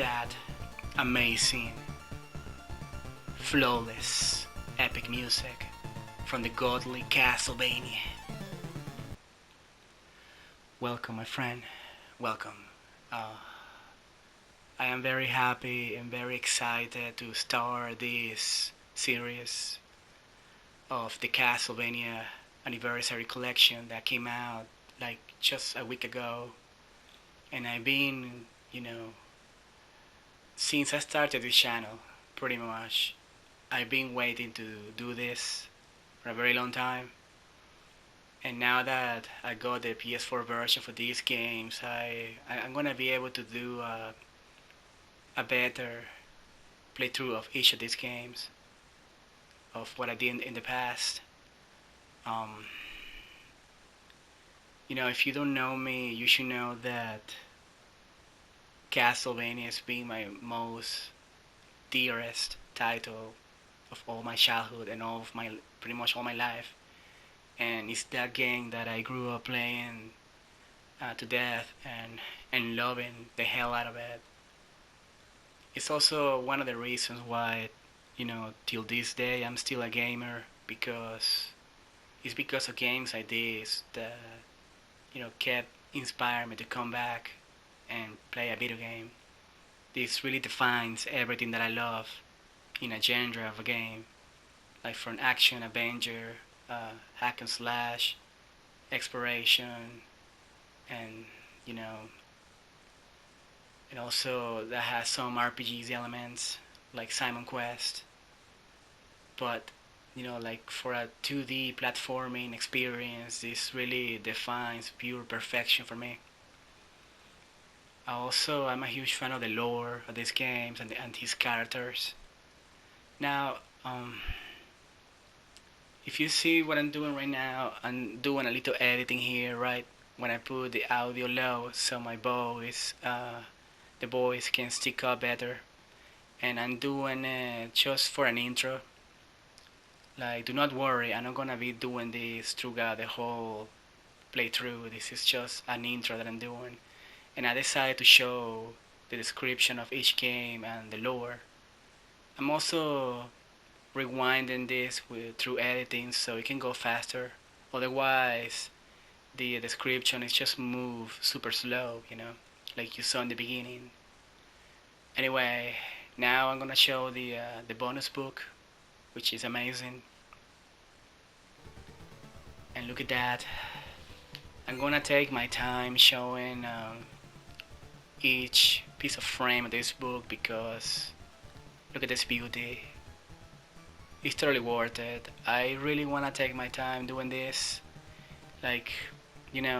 that amazing, flawless, epic music from the godly Castlevania. Welcome, my friend. Welcome. Uh, I am very happy and very excited to start this series of the Castlevania Anniversary Collection that came out like just a week ago. And I've been, since I started this channel, pretty much, I've been waiting to do this for a very long time. And now that I got the PS4 version for these games, I'm gonna be able to do a better playthrough of each of these games, of what I did in the past. Um, if you don't know me, you should know that Castlevania has been my most dearest title of all my childhood and all of my pretty much all my life. And it's that game that I grew up playing to death and loving the hell out of it. It's also one of the reasons why, till this day I'm still a gamer, because it's because of games like this that kept inspiring me to come back and play a video game. This really defines everything that I love in a genre of a game, like from action, adventure, hack and slash, exploration, and you know, and also that has some RPGs elements like Simon Quest. But like for a 2D platforming experience, this really defines pure perfection for me. Also, I'm a huge fan of the lore of these games and his characters. Now, if you see what I'm doing right now, I'm doing a little editing here, right? When I put the audio low, so the voice can stick up better. And I'm doing it just for an intro. Like, do not worry, I'm not gonna be doing this throughout the whole playthrough. This is just an intro that I'm doing. And I decided to show the description of each game and the lore. I'm also rewinding this through editing so it can go faster. Otherwise, the description is just move super slow, like you saw in the beginning. Anyway, now I'm gonna show the bonus book, which is amazing. And look at that. I'm gonna take my time showing each piece of frame of this book because look at this beauty. It's totally worth it. I really wanna take my time doing this. Like,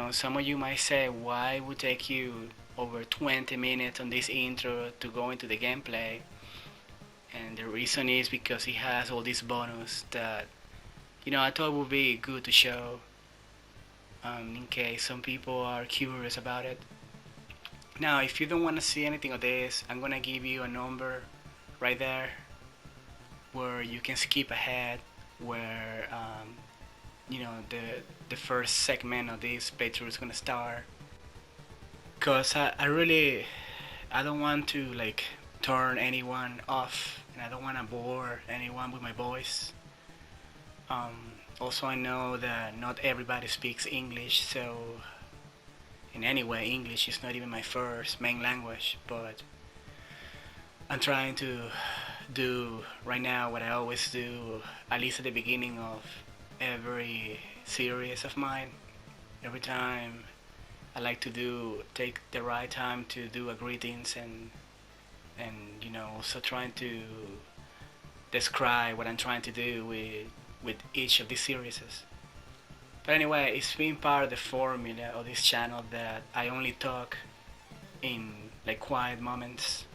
some of you might say, why would take you over 20 minutes on this intro to go into the gameplay? And the reason is because it has all these bonus that, I thought would be good to show in case some people are curious about it. Now, if you don't want to see anything of this, I'm gonna give you a number right there where you can skip ahead, where the first segment of this playthrough is gonna start. Cause I don't want to like turn anyone off, and I don't want to bore anyone with my voice. Also, I know that not everybody speaks English, so in any way, English is not even my first main language, but I'm trying to do right now what I always do, at least at the beginning of every series of mine. Every time I like to take the right time to do a greetings and also trying to describe what I'm trying to do with each of these series. But anyway, it's been part of the formula of this channel that I only talk in like quiet moments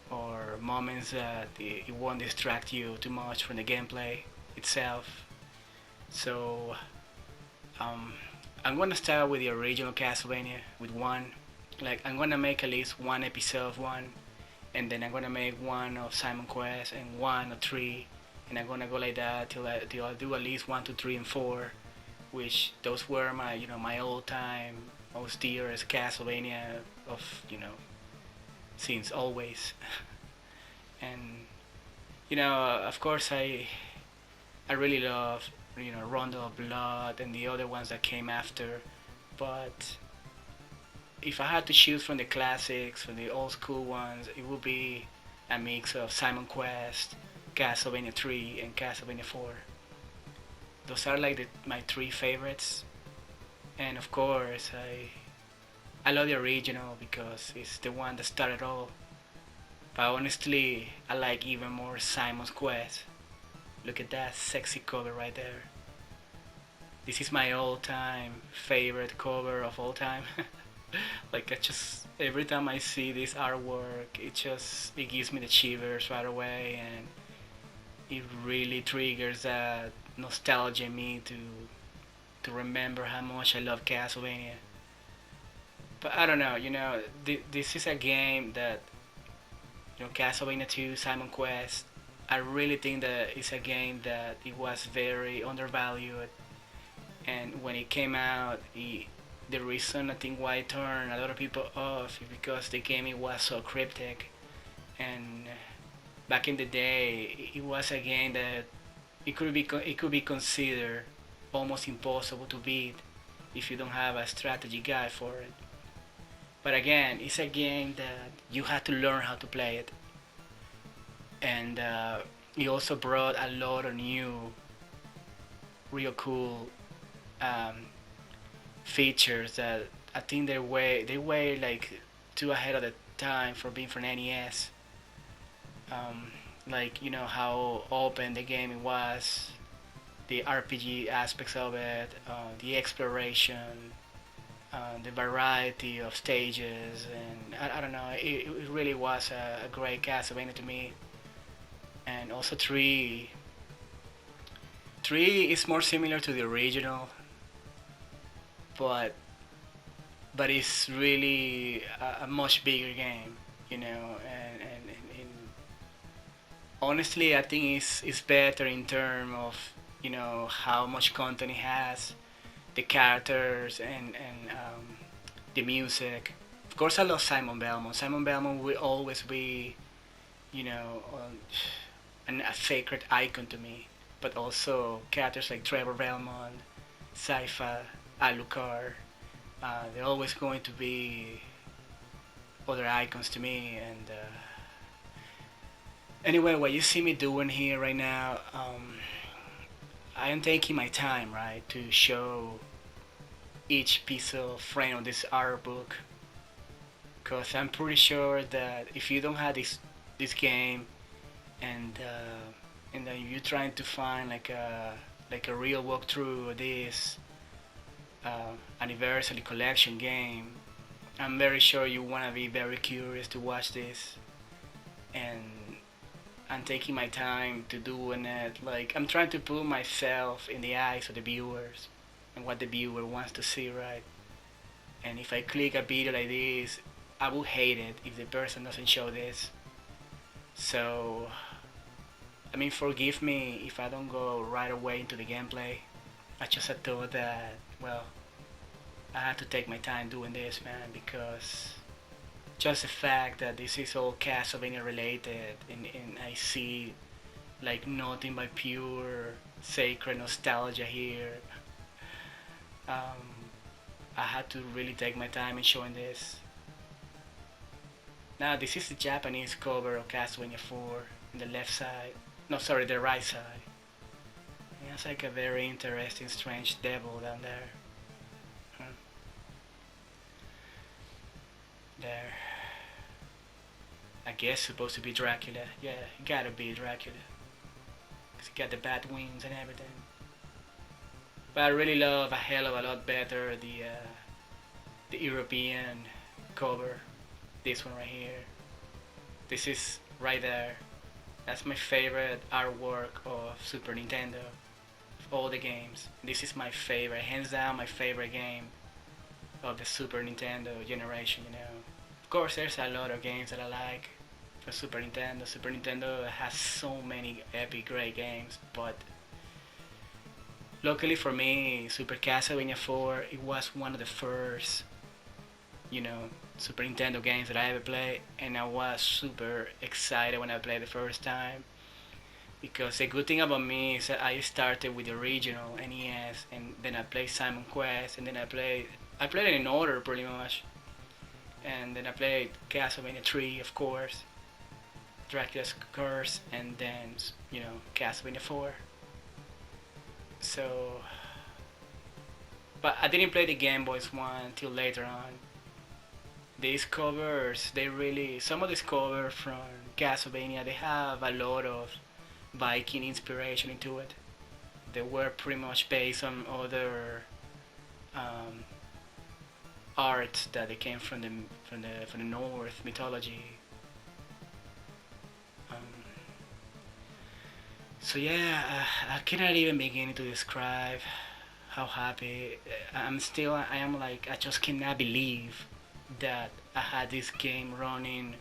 or moments that it won't distract you too much from the gameplay itself. So I'm gonna start with the original Castlevania with one. Like I'm gonna make at least one episode of one, and then I'm gonna make one of Simon Quest and one of three, and I'm gonna go like that till I do at least 1, 2, 3, and 4, which those were my my all time most dearest Castlevania of since always. And of course, I really love Rondo of Blood and the other ones that came after. But if I had to choose from the classics, from the old school ones, it would be a mix of Simon Quest, Castlevania 3, and Castlevania 4. Those are like my three favorites. And of course, I love the original because it's the one that started all. But honestly, I like even more Simon's Quest. Look at that sexy cover right there. This is my all-time favorite cover of all time. Like, I just every time I see this artwork, it gives me the shivers right away, and it really triggers that nostalgia in me to remember how much I love Castlevania. But I don't know, this is a game that Castlevania 2, Simon Quest. I really think that it's a game that it was very undervalued, and when it came out, the reason I think why it turned a lot of people off is because the game it was so cryptic, and back in the day, it was a game that it could be considered almost impossible to beat if you don't have a strategy guide for it. But again, it's a game that you had to learn how to play it, and it also brought a lot of new, real cool features that I think they were like too ahead of the time for being from NES. Like how open the game was, the RPG aspects of it, the exploration, the variety of stages, and I don't know. It really was a great Castlevania to me. And also three is more similar to the original, but it's really a much bigger game, and honestly, I think it's better in terms of how much content it has, the characters, and the music. Of course, I love Simon Belmont. Simon Belmont will always be, a sacred icon to me. But also characters like Trevor Belmont, Saifa, Alucard, they're always going to be other icons to me. And anyway, what you see me doing here right now, I am taking my time, right, to show each piece of frame of this art book, because I'm pretty sure that if you don't have this game, and then you're trying to find like a real walkthrough of this anniversary collection game, I'm very sure you want to be very curious to watch this, and I'm taking my time to doing it. Like, I'm trying to put myself in the eyes of the viewers and what the viewer wants to see, right? And if I click a video like this, I will hate it if the person doesn't show this. So, I mean, forgive me if I don't go right away into the gameplay. I just thought that, well, I had to take my time doing this, man, because just the fact that this is all Castlevania related, and I see like nothing but pure sacred nostalgia here. I had to really take my time in showing this. Now this is the Japanese cover of Castlevania 4 on the left side. No, sorry, the right side. It has like a very interesting, strange devil down there. There. I guess supposed to be Dracula. Yeah, it gotta be Dracula. Cause he got the bat wings and everything. But I really love a hell of a lot better the European cover. This one right here. This is right there. That's my favorite artwork of Super Nintendo. Of all the games. This is my favorite, hands down my favorite game of the Super Nintendo generation, Of course, there's a lot of games that I like for Super Nintendo. Super Nintendo has so many epic, great games, but luckily for me, Super Castlevania 4, it was one of the first, Super Nintendo games that I ever played, and I was super excited when I played the first time. Because the good thing about me is that I started with the original NES, and then I played Simon Quest, and then I played it in order pretty much, and then I played Castlevania 3, of course, Dracula's Curse, and then Castlevania 4. So, but I didn't play the Game Boys one until later on. These covers, they really, some of these covers from Castlevania, they have a lot of Viking inspiration into it. They were pretty much based on other um, art that they came from the North mythology. Um, so yeah, I cannot even begin to describe how happy I am. Like, I just cannot believe that I had this game running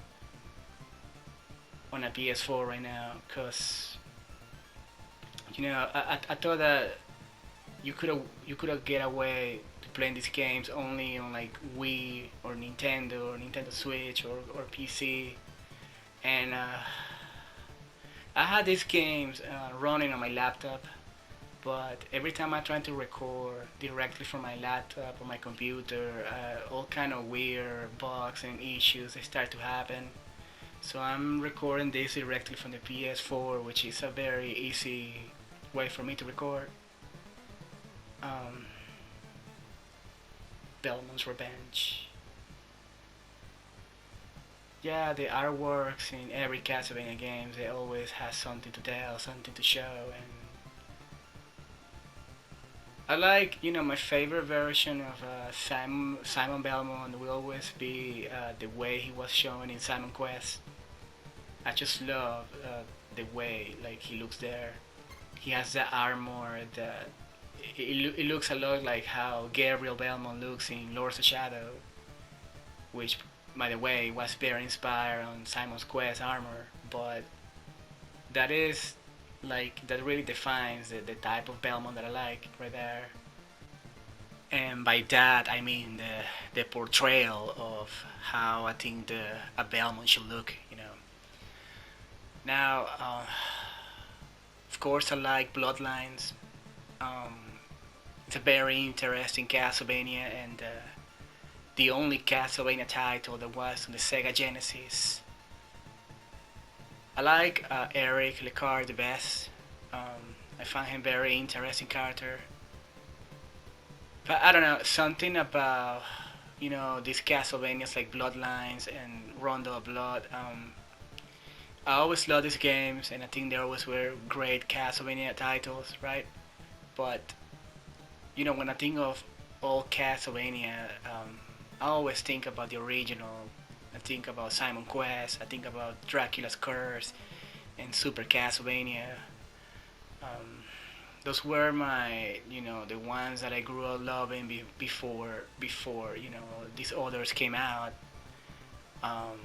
on a PS4 right now, cause I thought that you could have get away to playing these games only on like Wii or Nintendo Switch or PC, and I had these games running on my laptop, but every time I try to record directly from my laptop or my computer, all kind of weird bugs and issues they start to happen. So I'm recording this directly from the PS4, which is a very easy way for me to record. Um, Belmont's Revenge. Yeah, the artworks in every Castlevania game, they always have something to tell, something to show, and I like, my favorite version of Simon Belmont will always be the way he was shown in Simon Quest. I just love the way like he looks there. He has the armor that it looks a lot like how Gabriel Belmont looks in Lords of Shadow, which, by the way, was very inspired on Simon's Quest armor. But that is that really defines the type of Belmont that I like right there. And by that I mean the portrayal of how I think a Belmont should look. Now, of course, I like Bloodlines. Um, it's a very interesting Castlevania, and the only Castlevania title that was on the Sega Genesis. I like Eric Lecard the best. I find him very interesting character. But I don't know, something about these Castlevanias like Bloodlines and Rondo of Blood. I always love these games, and I think they always were great Castlevania titles, right? But when I think of all Castlevania, I always think about the original. I think about Simon Quest. I think about Dracula's Curse and Super Castlevania. Um, those were my, the ones that I grew up loving before these others came out. Um,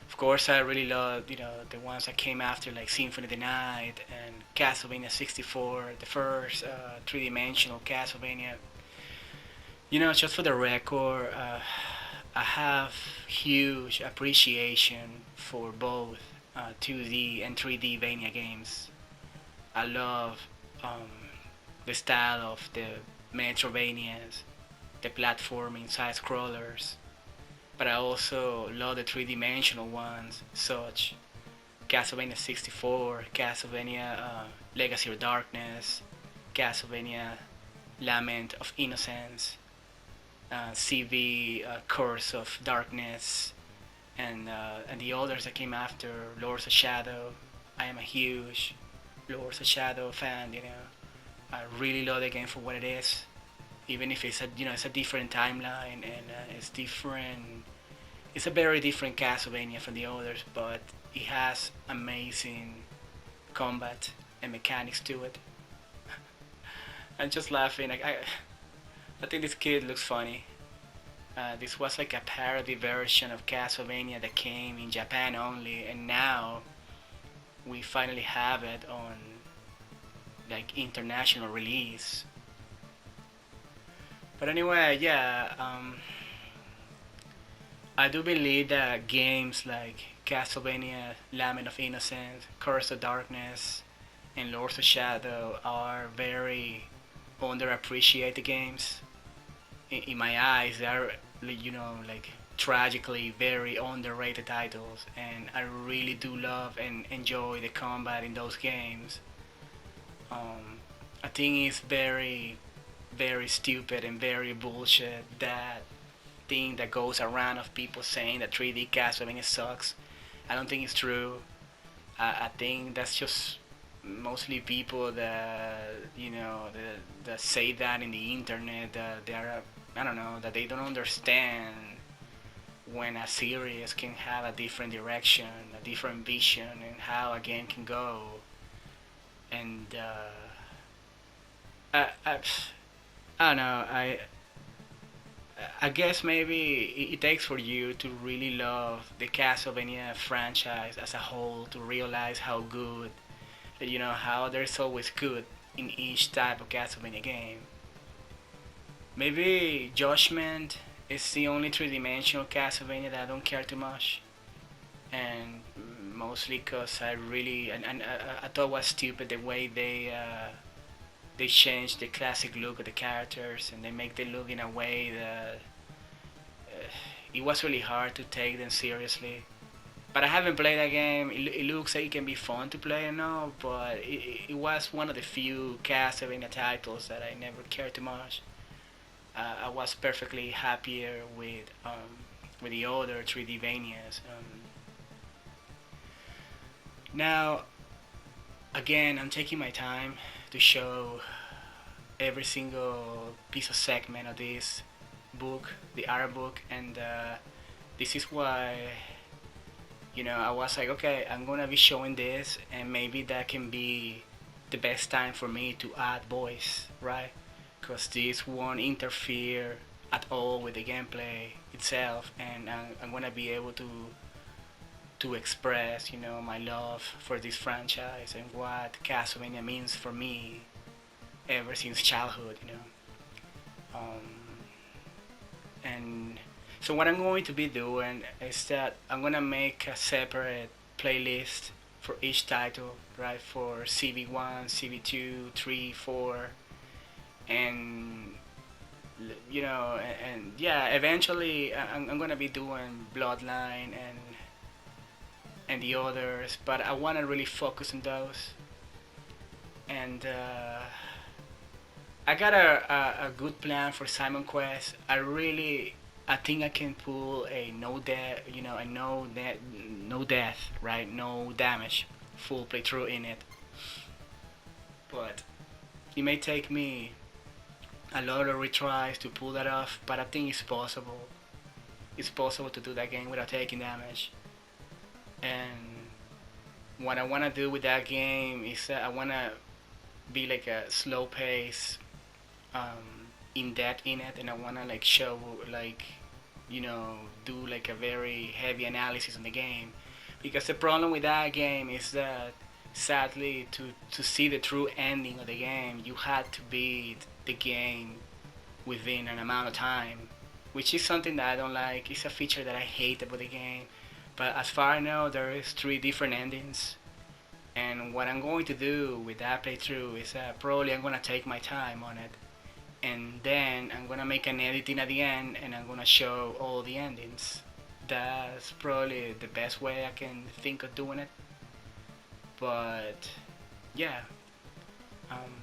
of course, I really loved, the ones that came after, like Symphony of the Night and Castlevania 64, the first three-dimensional Castlevania. Just for the record, I have huge appreciation for both 2D and 3D Vania games. I love the style of the Metrovanias, the platforming side scrollers, but I also love the three-dimensional ones, such Castlevania 64, Castlevania Legacy of Darkness, Castlevania Lament of Innocence, CV Curse of Darkness, and the others that came after, Lords of Shadow. I am a huge Lords of Shadow fan. I really love the game for what it is, even if it's a different timeline, and it's different. It's a very different Castlevania from the others, but it has amazing combat and mechanics to it. I'm just laughing. I think this kid looks funny. This was like a parody version of Castlevania that came in Japan only, and now we finally have it on like international release. But anyway, yeah. I do believe that games like Castlevania, Lament of Innocence, Curse of Darkness, and Lords of Shadow are very underappreciated games. In my eyes, they are, like tragically very underrated titles, and I really do love and enjoy the combat in those games. Um, I think it's very, very stupid and very bullshit that thing that goes around of people saying that 3D Castlevania sucks. I don't think it's true. I think that's just mostly people that that say that in the internet that they are, I don't know, that they don't understand when a series can have a different direction, a different vision, and how a game can go. And I I don't know. I guess maybe it takes for you to really love the Castlevania franchise as a whole to realize how good, how there's always good in each type of Castlevania game. Maybe Judgment is the only three-dimensional Castlevania that I don't care too much, and mostly because I really and I thought it was stupid the way they changed the classic look of the characters and they make them look in a way that it was really hard to take them seriously. But I haven't played that game. It looks like it can be fun to play and all, but it was one of the few Castlevania titles that I never cared too much. I was perfectly happier with the other 3D Vanias. Now, again, I'm taking my time to show every single piece of segment of this book, the art book, and this is why I was like, okay, I'm gonna be showing this, and maybe that can be the best time for me to add voice, right? Because this won't interfere at all with the gameplay itself, and I'm gonna be able to express, my love for this franchise and what Castlevania means for me ever since childhood. Um, and so what I'm going to be doing is that I'm gonna make a separate playlist for each title, right? For CV1, CV2, 3, 4, and and yeah, eventually I'm gonna be doing Bloodline and the others, but I wanna really focus on those. And I got a good plan for Simon Quest. I think I can pull a no death, a no death, right? No damage, full playthrough in it. But it may take me a lot of retries to pull that off, but I think it's possible. It's possible to do that game without taking damage. And what I wanna do with that game is that I wanna be like a slow pace, in depth in it, and I wanna like show like do like a very heavy analysis on the game, because the problem with that game is that sadly to see the true ending of the game you had to beat the game within an amount of time, which is something that I don't like. It's a feature that I hate about the game. But as far as I know, there is 3 different endings, and what I'm going to do with that playthrough is probably I'm gonna take my time on it, and then I'm gonna make an editing at the end, and I'm gonna show all the endings. That's probably the best way I can think of doing it. But yeah, um,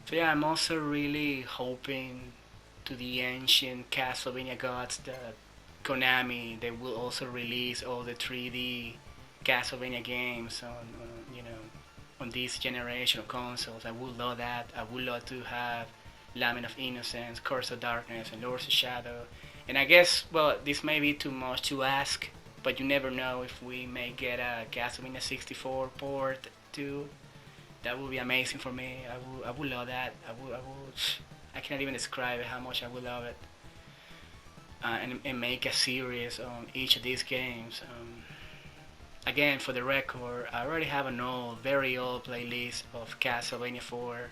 so yeah, I'm also really hoping to the ancient Castlevania gods that Konami they will also release all the 3D Castlevania games on this generation of consoles. I would love that. I would love to have Lament of Innocence, Curse of Darkness, and Lords of Shadow. And I guess, well, this may be too much to ask, but you never know if we may get a Castlevania 64 port too. That would be amazing for me. I would love that. I cannot even describe it, how much I would love it. And make a series on each of these games. Again, for the record, I already have an very old playlist of Castlevania 4.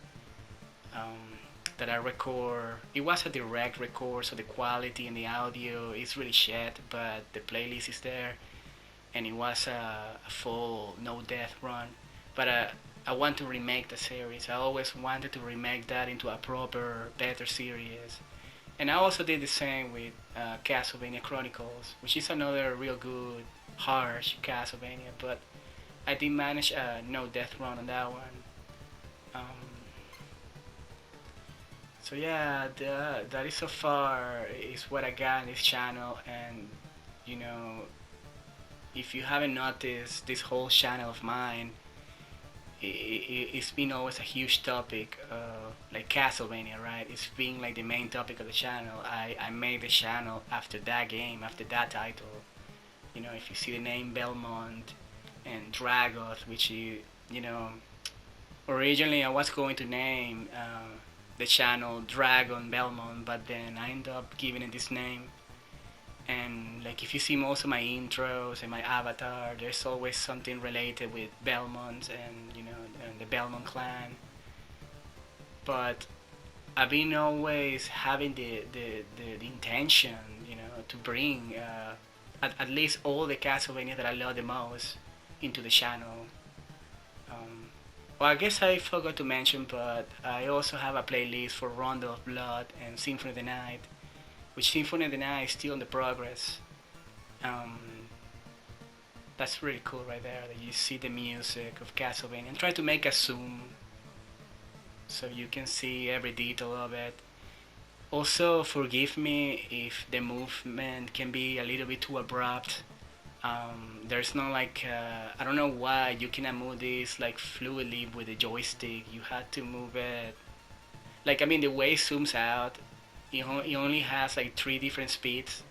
that I record. It was a direct record, so the quality and the audio is really shit, but the playlist is there, and it was a full no death run. But I want to remake the series. I always wanted to remake that into a proper, better series. And I also did the same with Castlevania Chronicles, which is another real good, harsh Castlevania, but I did manage a no death run on that one. Um, so yeah, that is so far is what I got on this channel, and you know, if you haven't noticed, this whole channel of mine, it's been always a huge topic, like Castlevania, right? It's been like the main topic of the channel. I made the channel after that game, after that title. You know, if you see the name Belmont and Dragoth, which you know, originally I was going to name the channel Dragon Belmont, but then I ended up giving it this name. And like if you see most of my intros and my avatar, there's always something related with Belmont and and the Belmont clan. But I've been always having the intention, to bring at least all the Castlevania that I love the most into the channel. Um, well, I guess I forgot to mention, but I also have a playlist for Rondo of Blood and Symphony of the Night, which Symphony of the Night is still in the progress. Um, that's really cool right there, that you see the music of Castlevania. And try to make a zoom so you can see every detail of it. Also, forgive me if the movement can be a little bit too abrupt. There's no like, I don't know why you cannot move this like fluidly with the joystick. You had to move it. Like, I mean, the way it zooms out, it only has like three different speeds,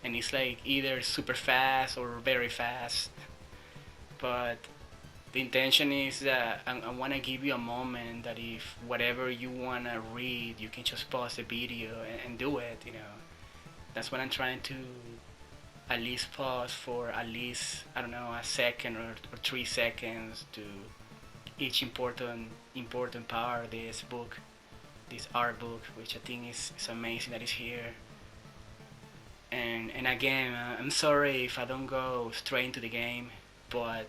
and it's like either super fast or very fast. But the intention is that I want to give you a moment that if whatever you want to read, you can just pause the video and do it. That's what I'm trying to at least pause for at least, I don't know, a second or 3 seconds to each important part of this book, this art book, which I think is amazing that it's here. And again, I'm sorry if I don't go straight into the game, but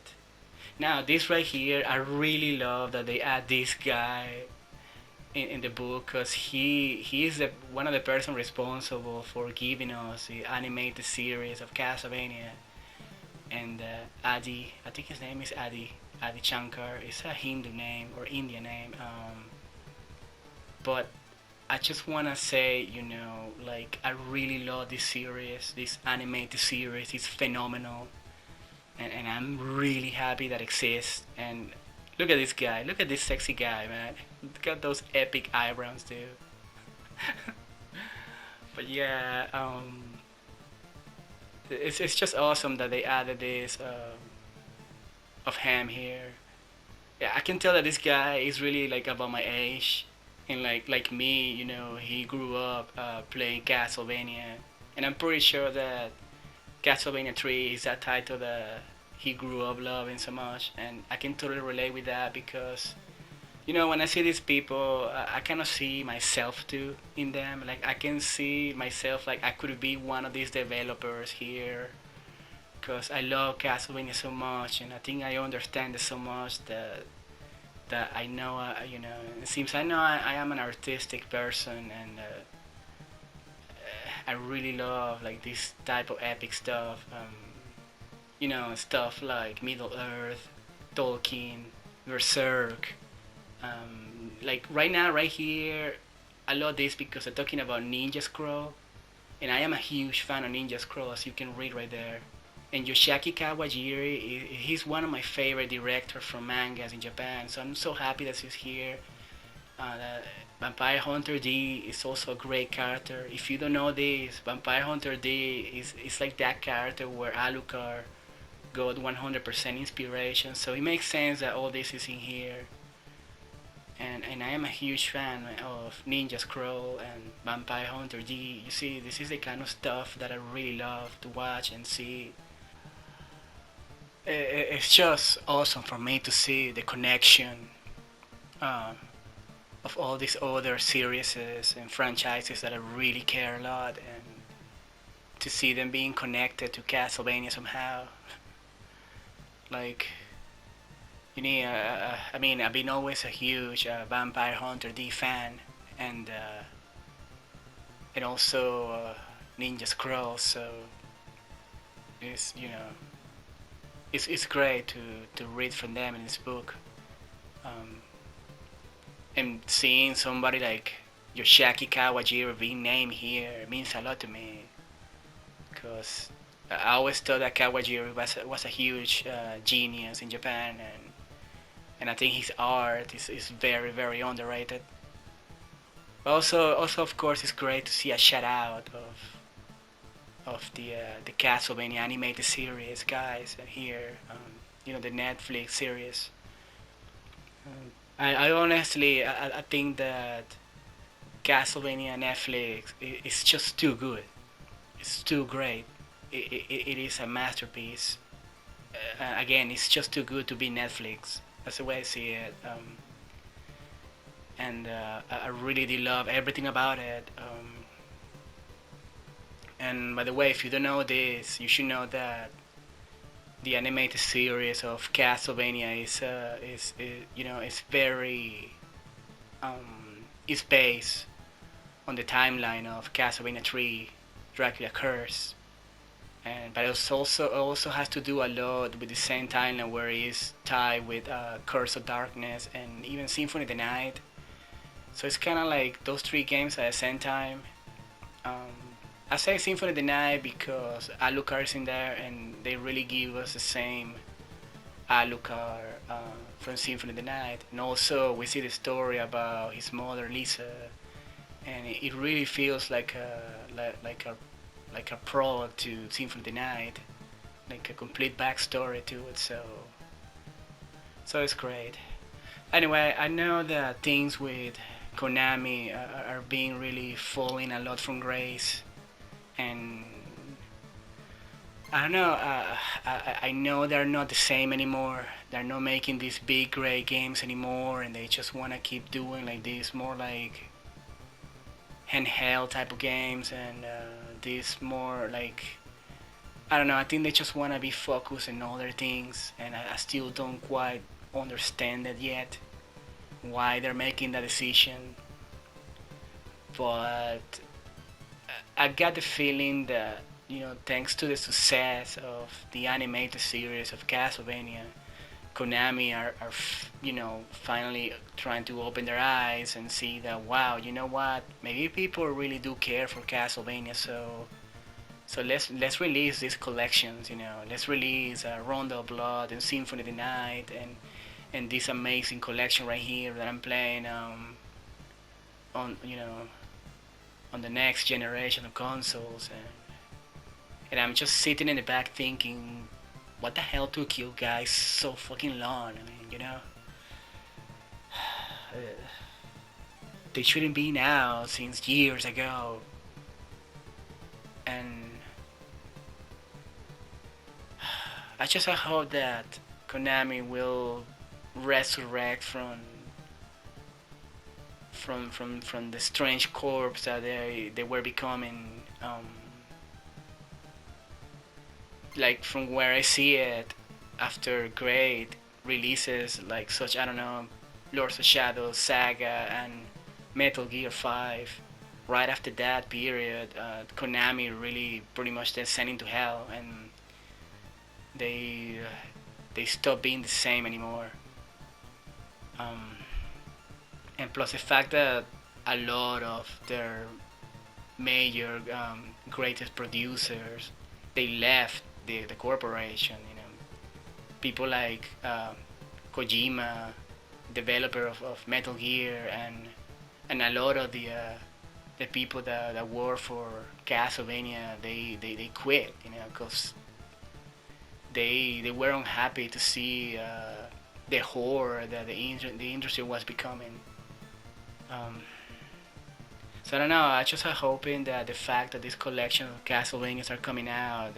now this right here, I really love that they add this guy in the book, because he is one of the person responsible for giving us the animated series of Castlevania. And Adi, I think his name is Adi Shankar. It's a Hindu name or Indian name. But I just wanna say, like, I really love this series, this animated series. It's phenomenal, and I'm really happy that it exists. And look at this guy, look at this sexy guy, man. Look at those epic eyebrows, dude. But yeah, it's just awesome that they added this of him here. Yeah, I can tell that this guy is really like about my age, and like me, he grew up playing Castlevania, and I'm pretty sure that Castlevania 3 is that title that he grew up loving so much, and I can totally relate with that because, when I see these people, I kind of see myself too in them. Like I can see myself like I could be one of these developers here, because I love Castlevania so much, and I think I understand it so much that I know, it seems I know I am an artistic person, and I really love like this type of epic stuff. Stuff like Middle Earth, Tolkien, Berserk. Like right now, right here, I love this because they're talking about Ninja Scroll, and I am a huge fan of Ninja Scroll, as you can read right there. And Yoshiaki Kawajiri, he's one of my favorite directors from mangas in Japan, so I'm so happy that he's here. Vampire Hunter D is also a great character. If you don't know this, Vampire Hunter D is like that character where Alucard got 100% inspiration, so it makes sense that all this is in here. And I am a huge fan of Ninja Scroll and Vampire Hunter D. You see, this is the kind of stuff that I really love to watch and see. It's just awesome for me to see the connection uh, of all these other series and franchises that I really care a lot, and to see them being connected to Castlevania somehow. Like, I mean, I've been always a huge Vampire Hunter D fan, and also Ninja Scroll. So it's it's great to read from them in this book, um, and seeing somebody like Yoshiaki Kawajiri being named here means a lot to me, because I always thought that Kawajiri was a huge genius in Japan, and I think his art is very very underrated. Also of course it's great to see a shout out of the Castlevania animated series guys here, the Netflix series. I honestly I think that Castlevania Netflix is just too good. It's too great. It is a masterpiece. Again, it's just too good to be Netflix. That's the way I see it. And I really did love everything about it. And by the way, if you don't know this, you should know that the animated series of Castlevania is very is based on the timeline of Castlevania 3, Dracula Curse, and but it also has to do a lot with the same timeline where it is tied with Curse of Darkness and even Symphony of the Night. So it's kind of like those three games at the same time. Um, I say Symphony of the Night because Alucard is in there, and they really give us the same Alucard from Symphony of the Night. And also we see the story about his mother Lisa, and it really feels like a prologue to Symphony of the Night, like a complete backstory to it. So it's great. Anyway, I know that things with Konami are being really falling a lot from grace, and I don't know. I know they're not the same anymore. They're not making these big great games anymore, and they just want to keep doing like this, more like handheld type of games, and this more like, I don't know. I think they just want to be focused on other things, and I still don't quite understand it yet, why they're making that decision. But I got the feeling that, thanks to the success of the animated series of Castlevania, Konami are finally trying to open their eyes and see that, wow, you know what, maybe people really do care for Castlevania. So let's release these collections. Let's release Rondo of Blood and Symphony of the Night, and this amazing collection right here that I'm playing on on the next generation of consoles, and I'm just sitting in the back thinking, what the hell took you guys so fucking long? I mean, they shouldn't be now since years ago. And I hope that Konami will resurrect from the strange corpse that they were becoming. Like, from where I see it, after great releases like such, I don't know, Lords of Shadows, Saga, and Metal Gear 5, right after that period, Konami really pretty much descending to hell, and they stopped being the same anymore. And plus the fact that a lot of their major greatest producers, they left the corporation. People like Kojima, developer of Metal Gear, and a lot of the people that work for Castlevania, they quit, because they were unhappy to see the horror that the industry was becoming. So I don't know. I just am hoping that the fact that this collection of Castlevanias are coming out,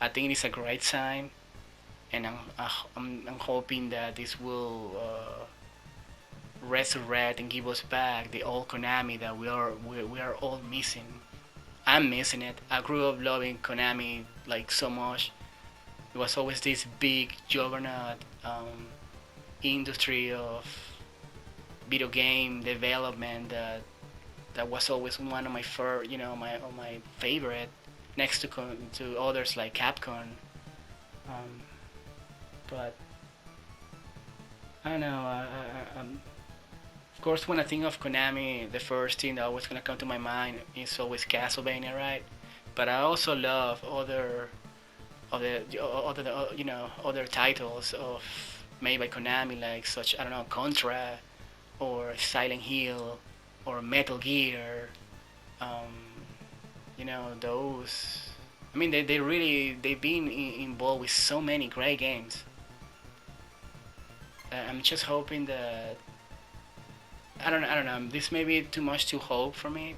I think it's a great sign, and I'm hoping that this will resurrect and give us back the old Konami that we are all missing. I'm missing it. I grew up loving Konami like so much. It was always this big juggernaut industry of video game development that was always one of my my favorite, next to others like Capcom. Um, but I don't know. Of course, when I think of Konami, the first thing that always gonna come to my mind is always Castlevania, right? But I also love other titles of made by Konami, like such, I don't know, Contra or Silent Hill or Metal Gear. Um, those. I mean, they've been involved with so many great games. I'm just hoping that I don't know. This may be too much to hope for me,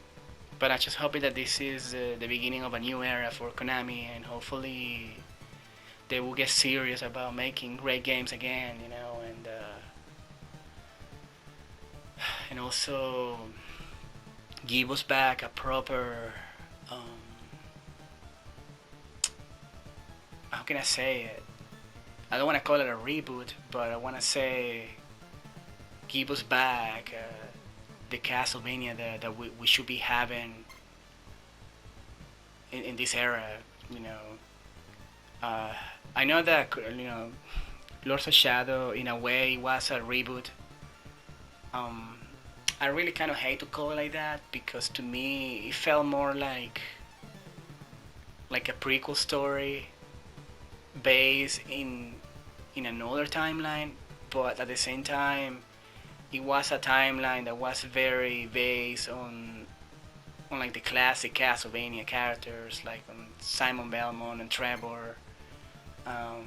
but I'm just hoping that this is the beginning of a new era for Konami, and hopefully they will get serious about making great games again, and also give us back a proper, how can I say it? I don't want to call it a reboot, but I want to say give us back the Castlevania that we should be having in this era. You know, I know that Lords of Shadow in a way was a reboot. Um, I really kind of hate to call it like that because to me it felt more like a prequel story based in another timeline, but at the same time it was a timeline that was very based on like the classic Castlevania characters like on Simon Belmont and Trevor. Um,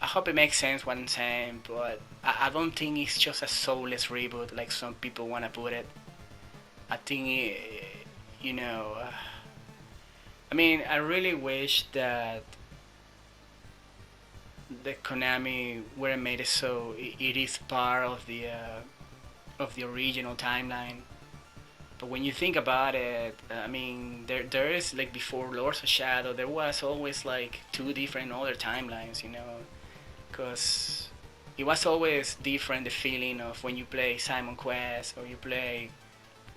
I hope it makes sense what I'm saying, but I don't think it's just a soulless reboot like some people want to put it. I think I mean, I really wish that the Konami were made it so it is part of the original timeline. But when you think about it, I mean, there is like before Lords of Shadow, there was always like two different other timelines, because it was always different the feeling of when you play Simon Quest or you play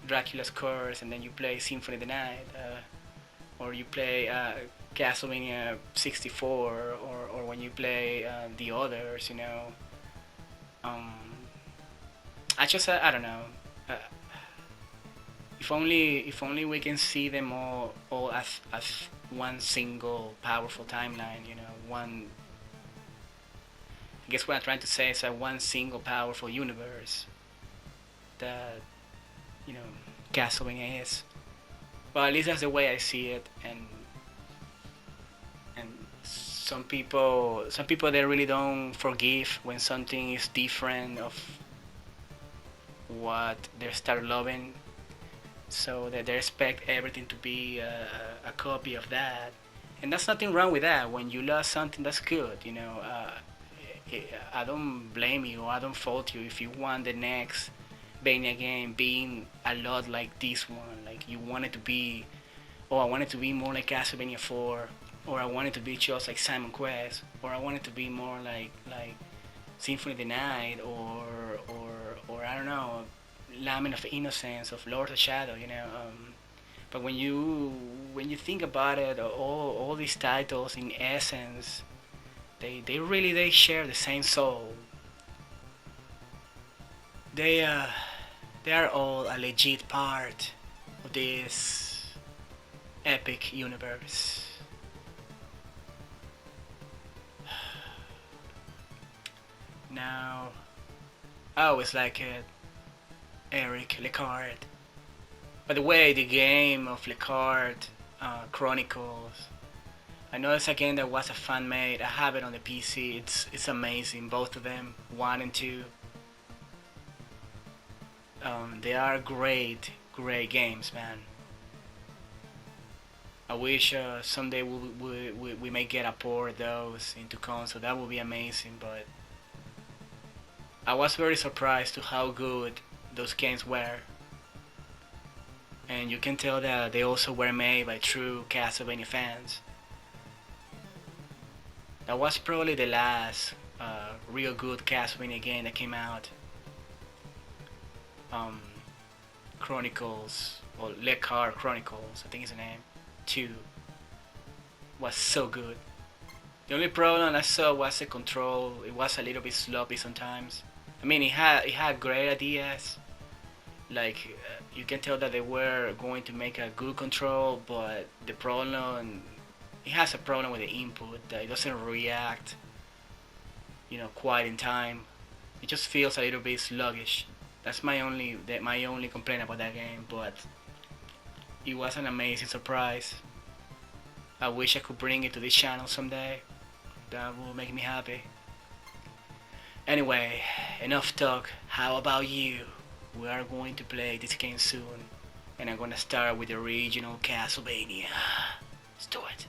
Dracula's Curse and then you play Symphony of the Night. Or you play Castlevania 64, or when you play the others, Um, I don't know. Uh, if only we can see them all as one single powerful timeline, one. I guess what I'm trying to say is that one single powerful universe that you know Castlevania is. Well, at least that's the way I see it, and some people they really don't forgive when something is different of what they start loving, so that they expect everything to be a copy of that, and that's nothing wrong with that. When you love something, that's good, I don't blame you, I don't fault you if you want the next Vania game being a lot like this one. Like you want it to be, oh, I want it to be more like Castlevania 4, or I want it to be just like Simon Quest, or I want it to be more like Symphony of the Night, or I don't know, Lament of Innocence of Lord of Shadow. But when you think about it, all these titles in essence, they share the same soul. They are all a legit part of this epic universe. Now, I always like it, Eric Lecard. By the way, the game of Lecard Chronicles, I know it's a game that was a fan made. I have it on the PC. It's amazing, both of them, 1 and 2. They are great games, man. I wish someday we may get a port of those into console. That would be amazing, but I was very surprised to how good those games were, and you can tell that they also were made by true Castlevania fans. That was probably the last real good Castlevania game that came out. Um, Chronicles, or Lekar Chronicles, I think is the name, 2, was so good. The only problem I saw was the control. It was a little bit sloppy sometimes. I mean, it had great ideas. Like you can tell that they were going to make a good control, but the problem, it has a problem with the input that it doesn't react, quite in time. It just feels a little bit sluggish. That's my only complaint about that game, but it was an amazing surprise. I wish I could bring it to this channel someday. That will make me happy. Anyway, enough talk. How about you? We are going to play this game soon, and I'm gonna start with the original Castlevania. Let's do it.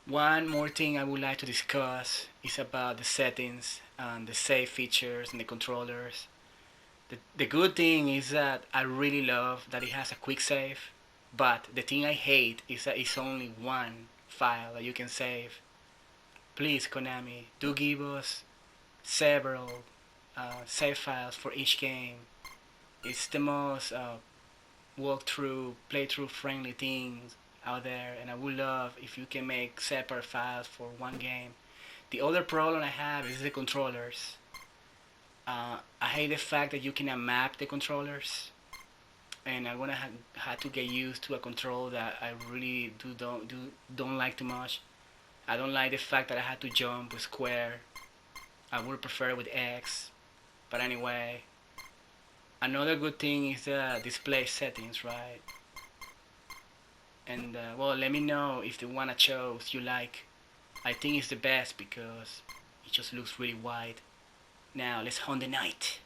One more thing I would like to discuss is about the settings and the save features and the controllers. The good thing is that I really love that it has a quick save, but the thing I hate is that it's only one file that you can save. Please, Konami, do give us several save files for each game. It's the most walkthrough, playthrough friendly things out there, and I would love if you can make separate files for one game. The other problem I have is the controllers. I hate the fact that you cannot map the controllers, and I'm gonna have to get used to a control that I really don't like too much. I don't like the fact that I had to jump with square. I would prefer with X, but anyway. Another good thing is the display settings, right? And well, let me know if the one I chose you like. I think it's the best because it just looks really wide. Now let's hunt the night.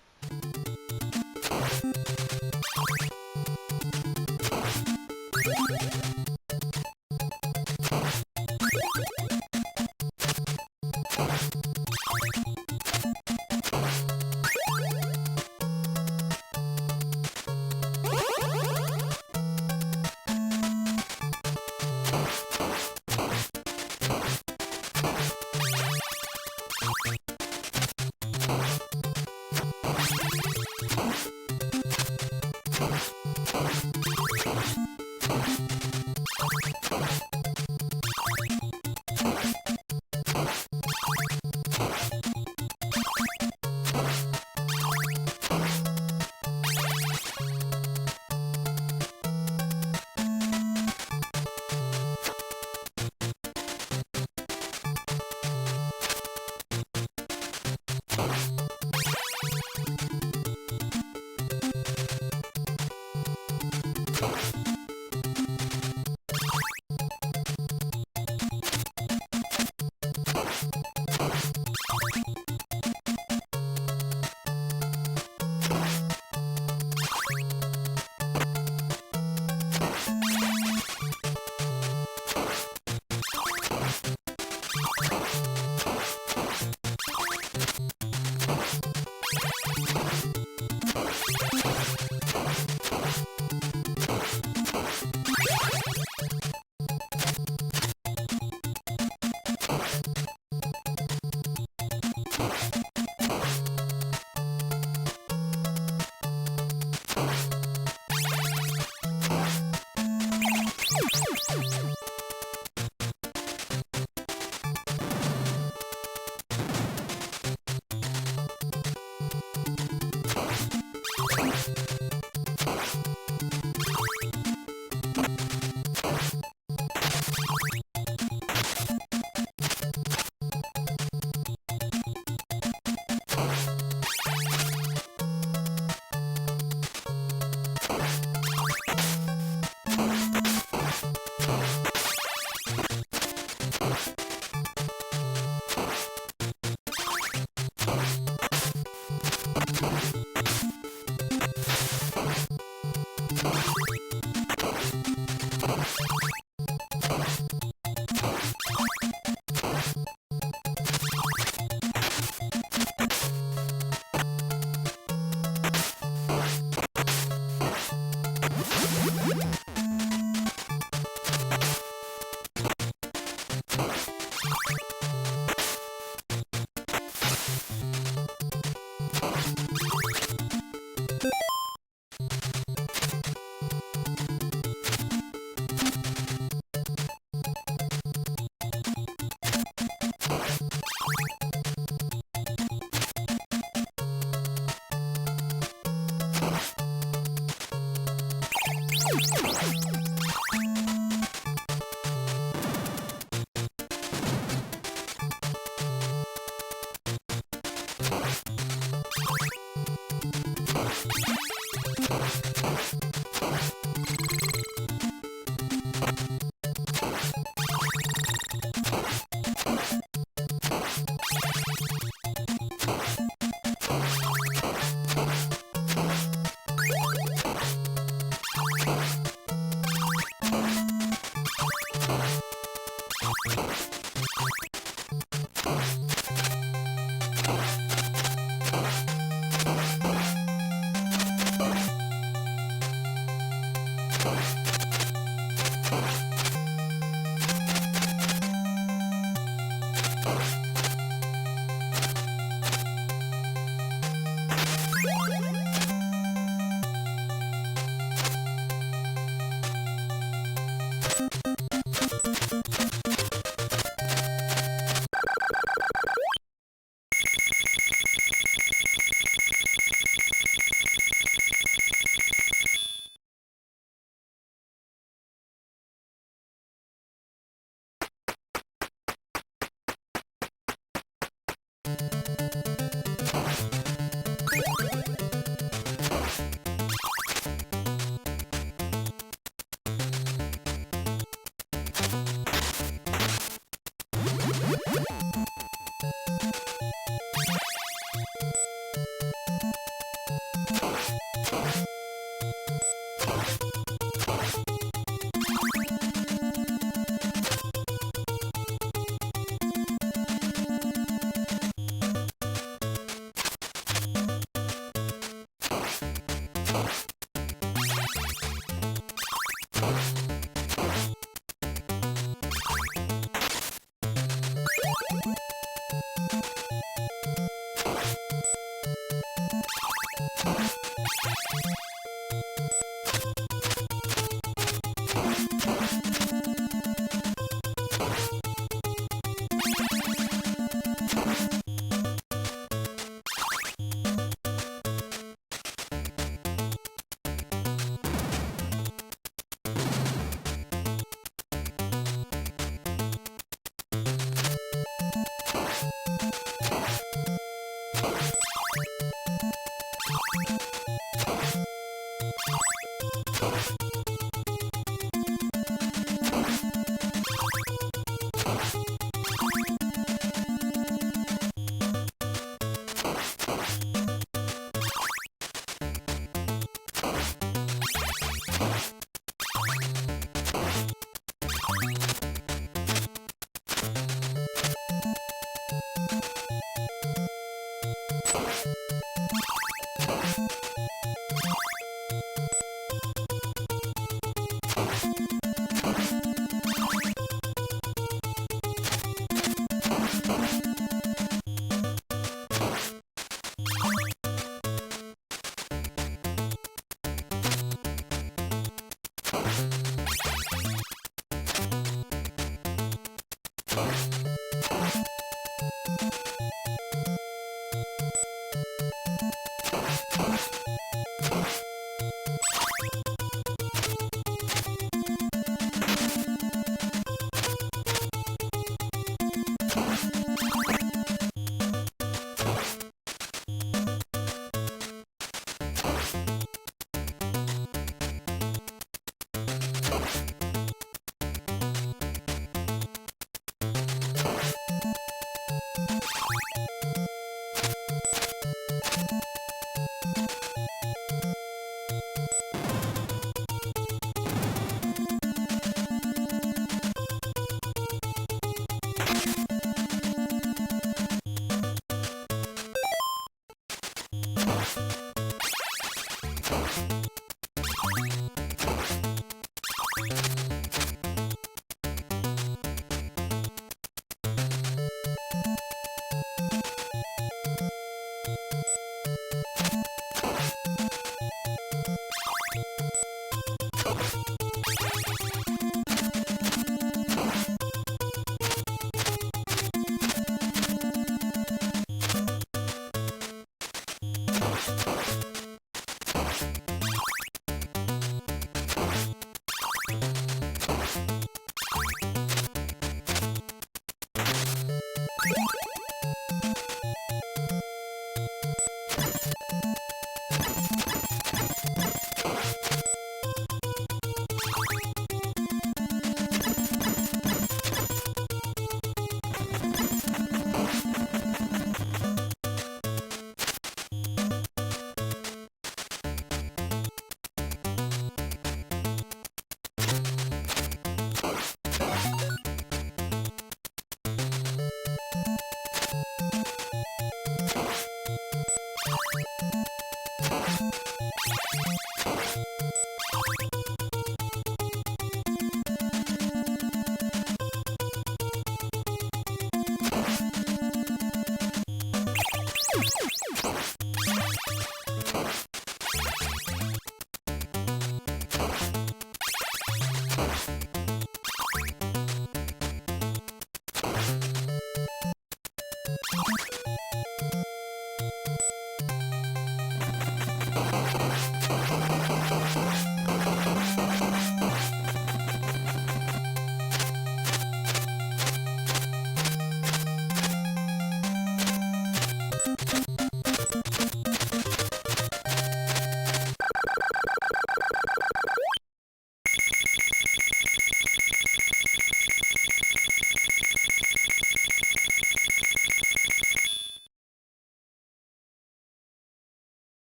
You